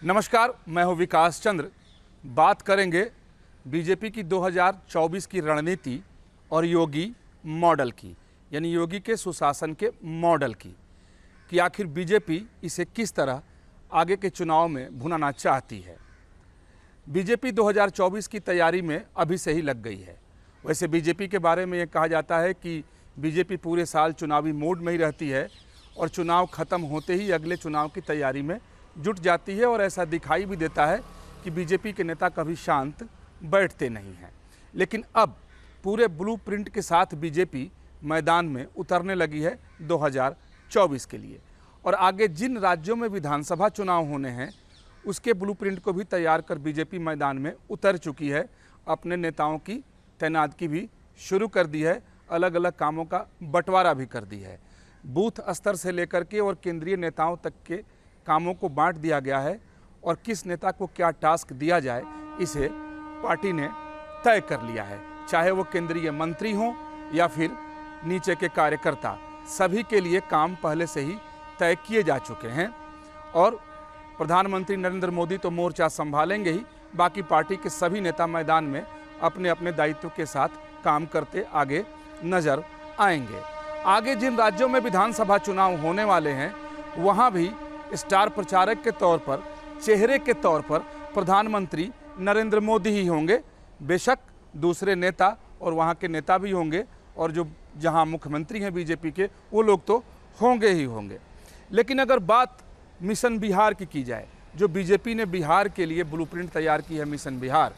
नमस्कार, मैं हूं विकास चंद्र। बात करेंगे बीजेपी की 2024 की रणनीति और योगी मॉडल की, यानी योगी के सुशासन के मॉडल की, कि आखिर बीजेपी इसे किस तरह आगे के चुनाव में भुनाना चाहती है। बीजेपी 2024 की तैयारी में अभी से ही लग गई है। वैसे बीजेपी के बारे में ये कहा जाता है कि बीजेपी पूरे साल चुनावी मोड में ही रहती है और चुनाव ख़त्म होते ही अगले चुनाव की तैयारी में जुट जाती है, और ऐसा दिखाई भी देता है कि बीजेपी के नेता कभी शांत बैठते नहीं हैं। लेकिन अब पूरे ब्लूप्रिंट के साथ बीजेपी मैदान में उतरने लगी है 2024 के लिए, और आगे जिन राज्यों में विधानसभा चुनाव होने हैं उसके ब्लूप्रिंट को भी तैयार कर बीजेपी मैदान में उतर चुकी है। अपने नेताओं की तैनाती भी शुरू कर दी है, अलग अलग कामों का बंटवारा भी कर दी है। बूथ स्तर से लेकर के और केंद्रीय नेताओं तक के कामों को बांट दिया गया है, और किस नेता को क्या टास्क दिया जाए इसे पार्टी ने तय कर लिया है। चाहे वो केंद्रीय मंत्री हों या फिर नीचे के कार्यकर्ता, सभी के लिए काम पहले से ही तय किए जा चुके हैं। और प्रधानमंत्री नरेंद्र मोदी तो मोर्चा संभालेंगे ही, बाकी पार्टी के सभी नेता मैदान में अपने अपने दायित्व के साथ काम करते आगे नजर आएंगे। आगे जिन राज्यों में विधानसभा चुनाव होने वाले हैं वहां भी स्टार प्रचारक के तौर पर, चेहरे के तौर पर प्रधानमंत्री नरेंद्र मोदी ही होंगे। बेशक दूसरे नेता और वहां के नेता भी होंगे, और जो जहां मुख्यमंत्री हैं बीजेपी के वो लोग तो होंगे ही होंगे। लेकिन अगर बात मिशन बिहार की जाए, जो बीजेपी ने बिहार के लिए ब्लूप्रिंट तैयार की है मिशन बिहार,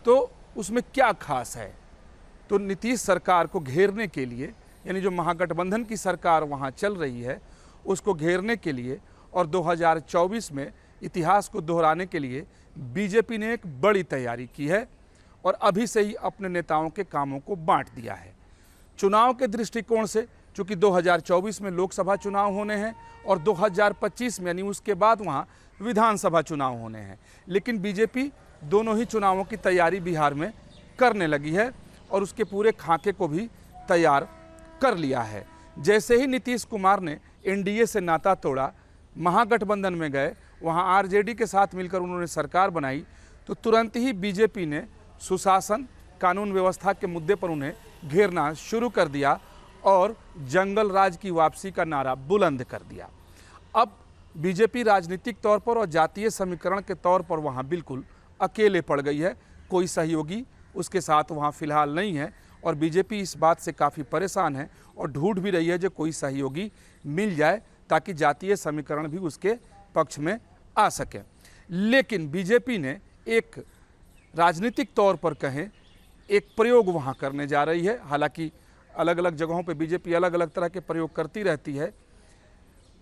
तो उसमें क्या खास है। तो नीतीश सरकार को घेरने के लिए, यानी जो महागठबंधन की सरकार वहाँ चल रही है उसको घेरने के लिए और 2024 में इतिहास को दोहराने के लिए बीजेपी ने एक बड़ी तैयारी की है, और अभी से ही अपने नेताओं के कामों को बांट दिया है। चुनाव के दृष्टिकोण से, चूँकि 2024 में लोकसभा चुनाव होने हैं और 2025 में यानी उसके बाद वहाँ विधानसभा चुनाव होने हैं, लेकिन बीजेपी दोनों ही चुनावों की तैयारी बिहार में करने लगी है और उसके पूरे खाके को भी तैयार कर लिया है। जैसे ही नीतीश कुमार ने एनडीए से नाता तोड़ा, महागठबंधन में गए, वहाँ आरजेडी के साथ मिलकर उन्होंने सरकार बनाई, तो तुरंत ही बीजेपी ने सुशासन, कानून व्यवस्था के मुद्दे पर उन्हें घेरना शुरू कर दिया और जंगल राज की वापसी का नारा बुलंद कर दिया। अब बीजेपी राजनीतिक तौर पर और जातीय समीकरण के तौर पर वहाँ बिल्कुल अकेले पड़ गई है। कोई सहयोगी उसके साथ वहाँ फिलहाल नहीं है, और बीजेपी इस बात से काफ़ी परेशान है और ढूंढ भी रही है जो कोई सहयोगी मिल जाए ताकि जातीय समीकरण भी उसके पक्ष में आ सके। लेकिन बीजेपी ने एक राजनीतिक तौर पर कहें एक प्रयोग वहाँ करने जा रही है। हालांकि अलग अलग जगहों पर बीजेपी अलग अलग तरह के प्रयोग करती रहती है।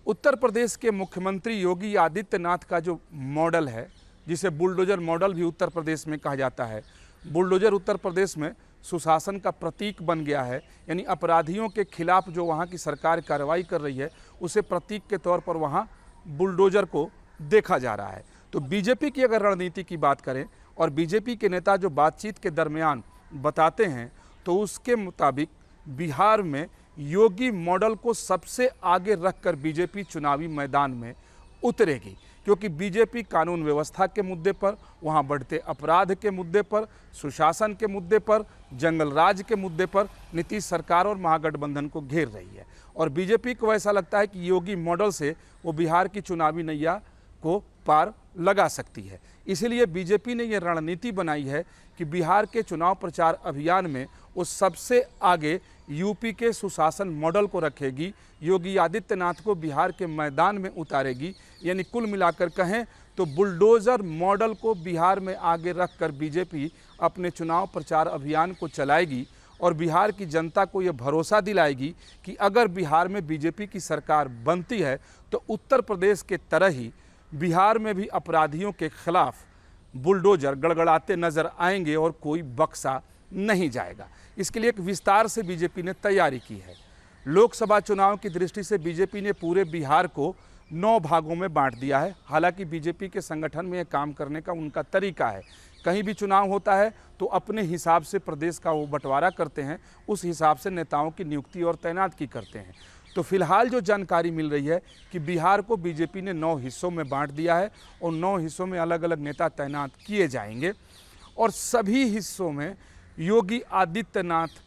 उत्तर प्रदेश के मुख्यमंत्री योगी आदित्यनाथ का जो मॉडल है, जिसे बुलडोजर मॉडल भी उत्तर प्रदेश में कहा जाता है, बुलडोजर उत्तर प्रदेश में सुशासन का प्रतीक बन गया है। यानी अपराधियों के खिलाफ जो वहाँ की सरकार कार्रवाई कर रही है उसे प्रतीक के तौर पर वहाँ बुलडोजर को देखा जा रहा है। तो बीजेपी की अगर रणनीति की बात करें और बीजेपी के नेता जो बातचीत के दरमियान बताते हैं, तो उसके मुताबिक बिहार में योगी मॉडल को सबसे आगे रखकर बीजेपी चुनावी मैदान में उतरेगी, क्योंकि बीजेपी कानून व्यवस्था के मुद्दे पर, वहाँ बढ़ते अपराध के मुद्दे पर, सुशासन के मुद्दे पर, जंगल राज के मुद्दे पर नीतीश सरकार और महागठबंधन को घेर रही है। और बीजेपी को ऐसा लगता है कि योगी मॉडल से वो बिहार की चुनावी नैया को पार लगा सकती है। इसीलिए बीजेपी ने ये रणनीति बनाई है कि बिहार के चुनाव प्रचार अभियान में वो सबसे आगे यूपी के सुशासन मॉडल को रखेगी, योगी आदित्यनाथ को बिहार के मैदान में उतारेगी। यानी कुल मिलाकर कहें तो बुलडोज़र मॉडल को बिहार में आगे रखकर बीजेपी अपने चुनाव प्रचार अभियान को चलाएगी और बिहार की जनता को ये भरोसा दिलाएगी कि अगर बिहार में बीजेपी की सरकार बनती है तो उत्तर प्रदेश के तरह ही बिहार में भी अपराधियों के खिलाफ बुलडोजर गड़गड़ाते नजर आएंगे और कोई बख्शा नहीं जाएगा। इसके लिए एक विस्तार से बीजेपी ने तैयारी की है। लोकसभा चुनाव की दृष्टि से बीजेपी ने पूरे बिहार को 9 भागों में बांट दिया है। हालांकि बीजेपी के संगठन में काम करने का उनका तरीका है, कहीं भी चुनाव होता है तो अपने हिसाब से प्रदेश का वो बंटवारा करते हैं, उस हिसाब से नेताओं की नियुक्ति और तैनाती करते हैं। तो फिलहाल जो जानकारी मिल रही है कि बिहार को बीजेपी ने 9 हिस्सों में बांट दिया है और 9 हिस्सों में अलग अलग नेता तैनात किए जाएंगे और सभी हिस्सों में योगी आदित्यनाथ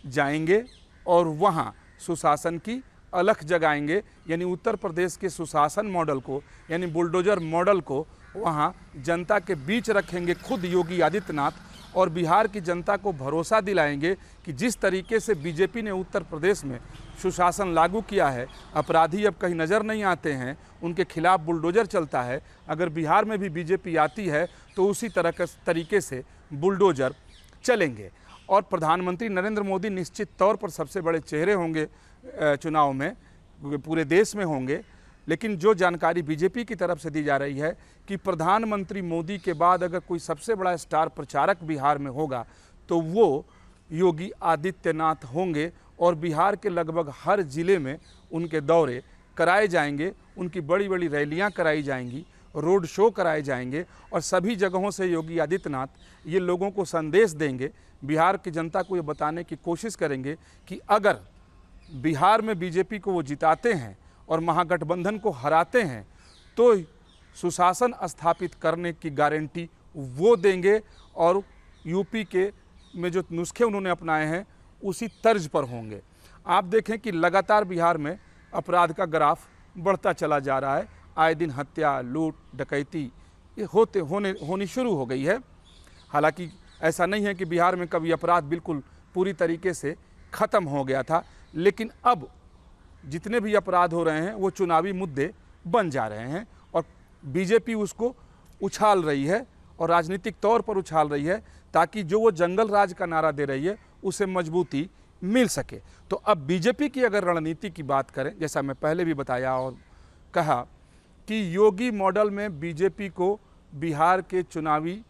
जाएंगे और वहाँ सुशासन की अलख जगाएंगे। यानी उत्तर प्रदेश के सुशासन मॉडल को, यानी बुलडोजर मॉडल को वहाँ जनता के बीच रखेंगे खुद योगी आदित्यनाथ और बिहार की जनता को भरोसा दिलाएंगे कि जिस तरीके से बीजेपी ने उत्तर प्रदेश में सुशासन लागू किया है, अपराधी अब कहीं नज़र नहीं आते हैं, उनके खिलाफ बुलडोजर चलता है। अगर बिहार में भी बीजेपी आती है तो उसी तरीके से बुलडोजर चलेंगे और प्रधानमंत्री नरेंद्र मोदी निश्चित तौर पर सबसे बड़े चेहरे होंगे चुनाव में, पूरे देश में होंगे। लेकिन जो जानकारी बीजेपी की तरफ से दी जा रही है कि प्रधानमंत्री मोदी के बाद अगर कोई सबसे बड़ा स्टार प्रचारक बिहार में होगा तो वो योगी आदित्यनाथ होंगे और बिहार के लगभग हर ज़िले में उनके दौरे कराए जाएंगे, उनकी बड़ी बड़ी रैलियां कराई जाएंगी, रोड शो कराए जाएंगे और सभी जगहों से योगी आदित्यनाथ ये लोगों को संदेश देंगे, बिहार की जनता को ये बताने की कोशिश करेंगे कि अगर बिहार में बीजेपी को वो जिताते हैं और महागठबंधन को हराते हैं तो सुशासन स्थापित करने की गारंटी वो देंगे और यूपी के में जो नुस्खे उन्होंने अपनाए हैं उसी तर्ज पर होंगे। आप देखें कि लगातार बिहार में अपराध का ग्राफ बढ़ता चला जा रहा है, आए दिन हत्या, लूट, डकैती ये होनी शुरू हो गई है। हालांकि ऐसा नहीं है कि बिहार में कभी अपराध बिल्कुल पूरी तरीके से ख़त्म हो गया था, लेकिन अब जितने भी अपराध हो रहे हैं वो चुनावी मुद्दे बन जा रहे हैं और बीजेपी उसको उछाल रही है और राजनीतिक तौर पर उछाल रही है ताकि जो वो जंगल राज का नारा दे रही है उसे मजबूती मिल सके। तो अब बीजेपी की अगर रणनीति की बात करें, जैसा मैं पहले भी बताया और कहा कि योगी मॉडल में बीजेपी को बिहार के चुनावी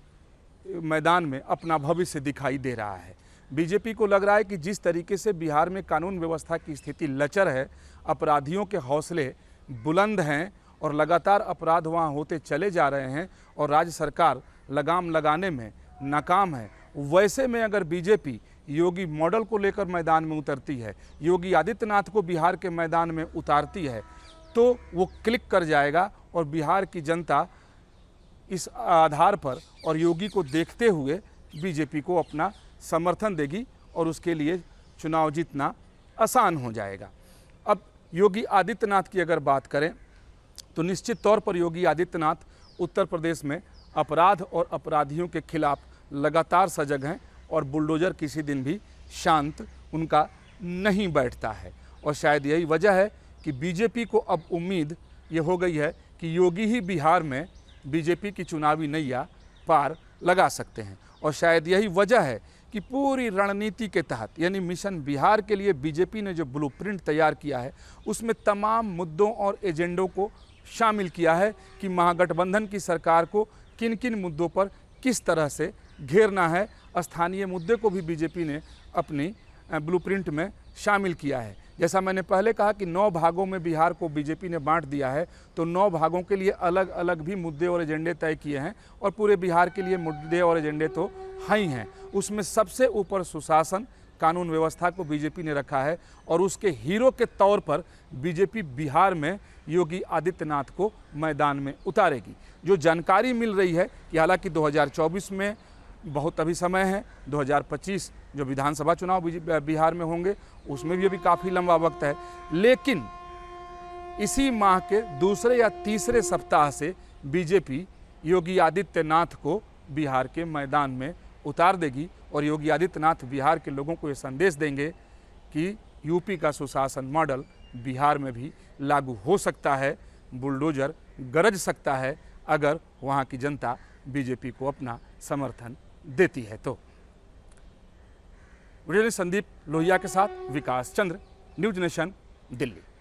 मैदान में अपना भविष्य दिखाई दे रहा है। बीजेपी को लग रहा है कि जिस तरीके से बिहार में कानून व्यवस्था की स्थिति लचर है, अपराधियों के हौसले बुलंद हैं और लगातार अपराध वहाँ होते चले जा रहे हैं और राज्य सरकार लगाम लगाने में नाकाम है, वैसे में अगर बीजेपी योगी मॉडल को लेकर मैदान में उतरती है, योगी आदित्यनाथ को बिहार के मैदान में उतारती है तो वो क्लिक कर जाएगा और बिहार की जनता इस आधार पर और योगी को देखते हुए बीजेपी को अपना समर्थन देगी और उसके लिए चुनाव जीतना आसान हो जाएगा। अब योगी आदित्यनाथ की अगर बात करें तो निश्चित तौर पर योगी आदित्यनाथ उत्तर प्रदेश में अपराध और अपराधियों के खिलाफ लगातार सजग हैं और बुलडोजर किसी दिन भी शांत उनका नहीं बैठता है और शायद यही वजह है कि बीजेपी को अब उम्मीद ये हो गई है कि योगी ही बिहार में बीजेपी की चुनावी नैया पार लगा सकते हैं और शायद यही वजह है कि पूरी रणनीति के तहत यानी मिशन बिहार के लिए बीजेपी ने जो ब्लूप्रिंट तैयार किया है उसमें तमाम मुद्दों और एजेंडों को शामिल किया है कि महागठबंधन की सरकार को किन किन मुद्दों पर किस तरह से घेरना है। स्थानीय मुद्दे को भी बीजेपी ने अपनी ब्लूप्रिंट में शामिल किया है। जैसा मैंने पहले कहा कि 9 भागों में बिहार को बीजेपी ने बांट दिया है तो 9 भागों के लिए अलग अलग भी मुद्दे और एजेंडे तय किए हैं और पूरे बिहार के लिए मुद्दे और एजेंडे तो ही हैं। उसमें सबसे ऊपर सुशासन कानून व्यवस्था को बीजेपी ने रखा है और उसके हीरो के तौर पर बीजेपी बिहार में योगी आदित्यनाथ को मैदान में उतारेगी। जो जानकारी मिल रही है कि हालांकि 2024 में बहुत अभी समय है, 2025 जो विधानसभा चुनाव बिहार में होंगे उसमें भी अभी काफ़ी लंबा वक्त है, लेकिन इसी माह के दूसरे या तीसरे सप्ताह से बीजेपी योगी आदित्यनाथ को बिहार के मैदान में उतार देगी और योगी आदित्यनाथ बिहार के लोगों को ये संदेश देंगे कि यूपी का सुशासन मॉडल बिहार में भी लागू हो सकता है, बुलडोजर गरज सकता है अगर वहाँ की जनता बीजेपी को अपना समर्थन देती है तो। वीडियो संदीप लोहिया के साथ विकास चंद्र, न्यूज नेशन, दिल्ली।